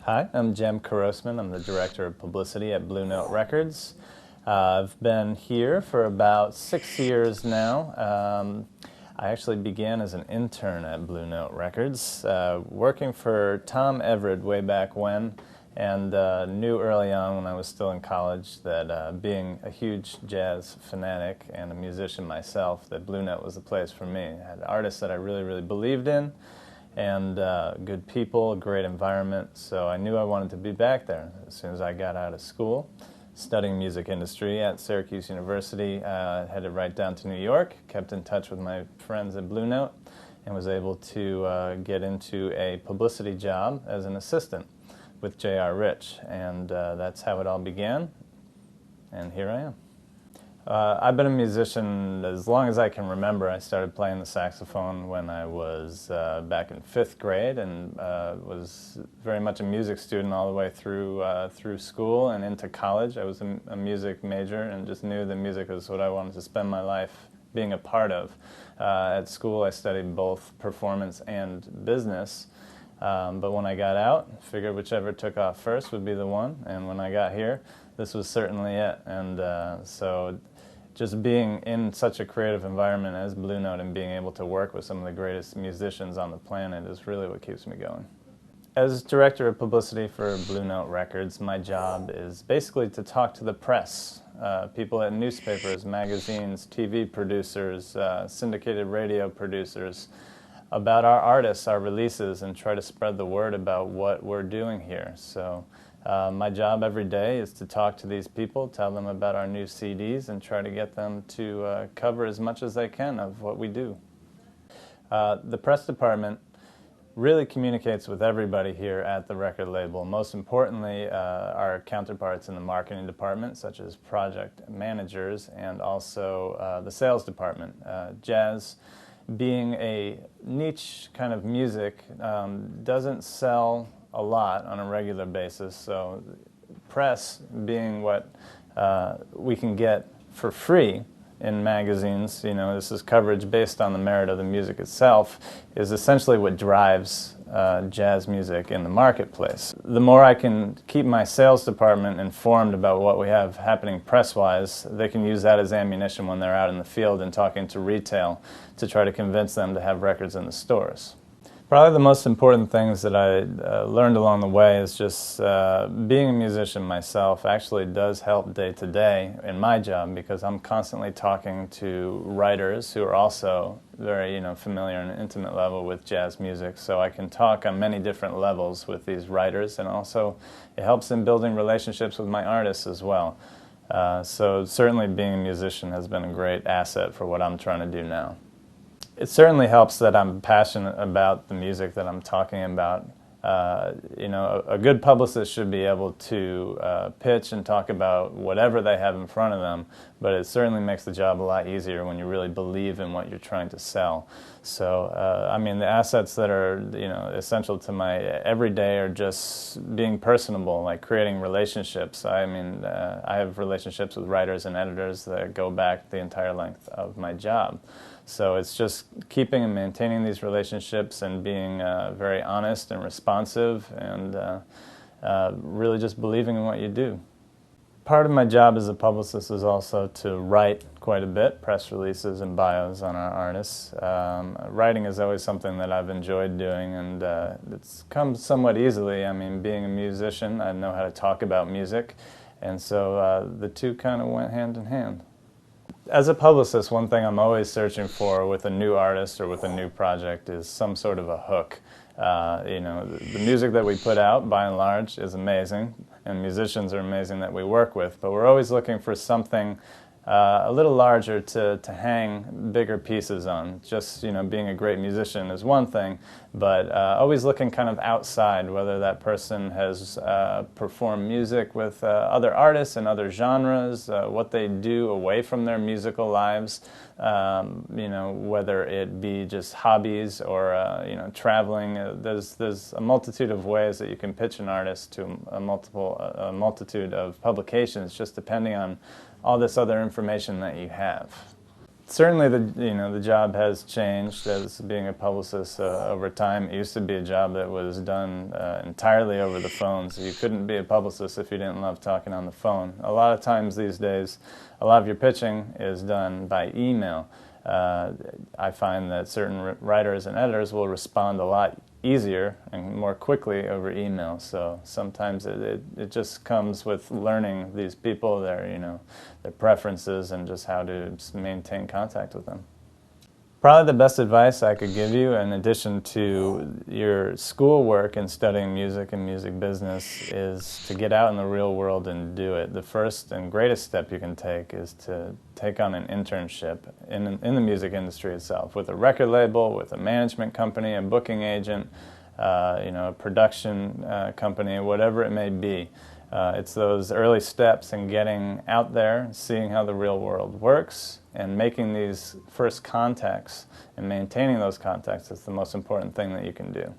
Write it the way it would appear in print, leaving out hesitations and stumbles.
Hi, I'm Cem Kurosman. I'm the Director of Publicity at Blue Note Records. I've been here for about 6 years now. I actually began as an intern at Blue Note Records, working for Tom Everett way back when, and knew early on when I was still in college that being a huge jazz fanatic and a musician myself, that Blue Note was the place for me. I had artists that I really believed in, and good people, a great environment, so I knew I wanted to be back there. As soon as I got out of school, studying music industry at Syracuse University, headed right down to New York, kept in touch with my friends at Blue Note, and was able to get into a publicity job as an assistant with J.R. Rich, and that's how it all began, and here I am. I've been a musician as long as I can remember. I started playing the saxophone when I was back in 5th grade, and was very much a music student all the way through school and into college. I was a music major and just knew that music was what I wanted to spend my life being a part of. At school I studied both performance and business, but when I got out, I figured whichever took off first would be the one, and when I got here, this was certainly it. And so just being in such a creative environment as Blue Note and being able to work with some of the greatest musicians on the planet is really what keeps me going. As Director of Publicity for Blue Note Records, my job is basically to talk to the press, people at newspapers, magazines, TV producers, syndicated radio producers, about our artists, our releases, and try to spread the word about what we're doing here. So my job every day is to talk to these people, tell them about our new CDs, and try to get them to cover as much as they can of what we do. The press department really communicates with everybody here at the record label. Most importantly, our counterparts in the marketing department, such as project managers, and also the sales department. Jazz, being a niche kind of music, doesn't sell a lot on a regular basis, so press, being what we can get for free in magazines, you know, this is coverage based on the merit of the music itself, is essentially what drives jazz music in the marketplace. The more I can keep my sales department informed about what we have happening press-wise, they can use that as ammunition when they're out in the field and talking to retail to try to convince them to have records in the stores. Probably the most important things that I learned along the way is just being a musician myself actually does help day to day in my job, because I'm constantly talking to writers who are also very familiar on an intimate level with jazz music, so I can talk on many different levels with these writers, and also it helps in building relationships with my artists as well. So certainly being a musician has been a great asset for what I'm trying to do now. It certainly helps that I'm passionate about the music that I'm talking about. A good publicist should be able to pitch and talk about whatever they have in front of them, but it certainly makes the job a lot easier when you really believe in what you're trying to sell. So, the assets that are essential to my everyday are just being personable, like creating relationships. I have relationships with writers and editors that go back the entire length of my job. So it's just keeping and maintaining these relationships and being very honest and responsive, and really just believing in what you do. Part of my job as a publicist is also to write quite a bit, press releases and bios on our artists. Writing is always something that I've enjoyed doing, and it's come somewhat easily. Being a musician, I know how to talk about music, and so the two kind of went hand in hand. As a publicist, one thing I'm always searching for with a new artist or with a new project is some sort of a hook. The music that we put out, by and large, is amazing, and musicians are amazing that we work with, but we're always looking for something a little larger to hang bigger pieces on. Just, being a great musician is one thing, but always looking kind of outside, whether that person has performed music with other artists and other genres, what they do away from their musical lives, whether it be just hobbies or, traveling. There's a multitude of ways that you can pitch an artist to a multitude of publications, just depending on all this other information that you have. Certainly, the job has changed as being a publicist over time. It used to be a job that was done entirely over the phone, so you couldn't be a publicist if you didn't love talking on the phone. A lot of times these days, a lot of your pitching is done by email. I find that certain writers and editors will respond a lot easier and more quickly over email. So sometimes it just comes with learning these people, their preferences, and just how to maintain contact with them. Probably the best advice I could give you, in addition to your schoolwork and studying music and music business, is to get out in the real world and do it. The first and greatest step you can take is to take on an internship in the music industry itself, with a record label, with a management company, a booking agent, a production company, whatever it may be. It's those early steps in getting out there, seeing how the real world works, and making these first contacts and maintaining those contacts is the most important thing that you can do.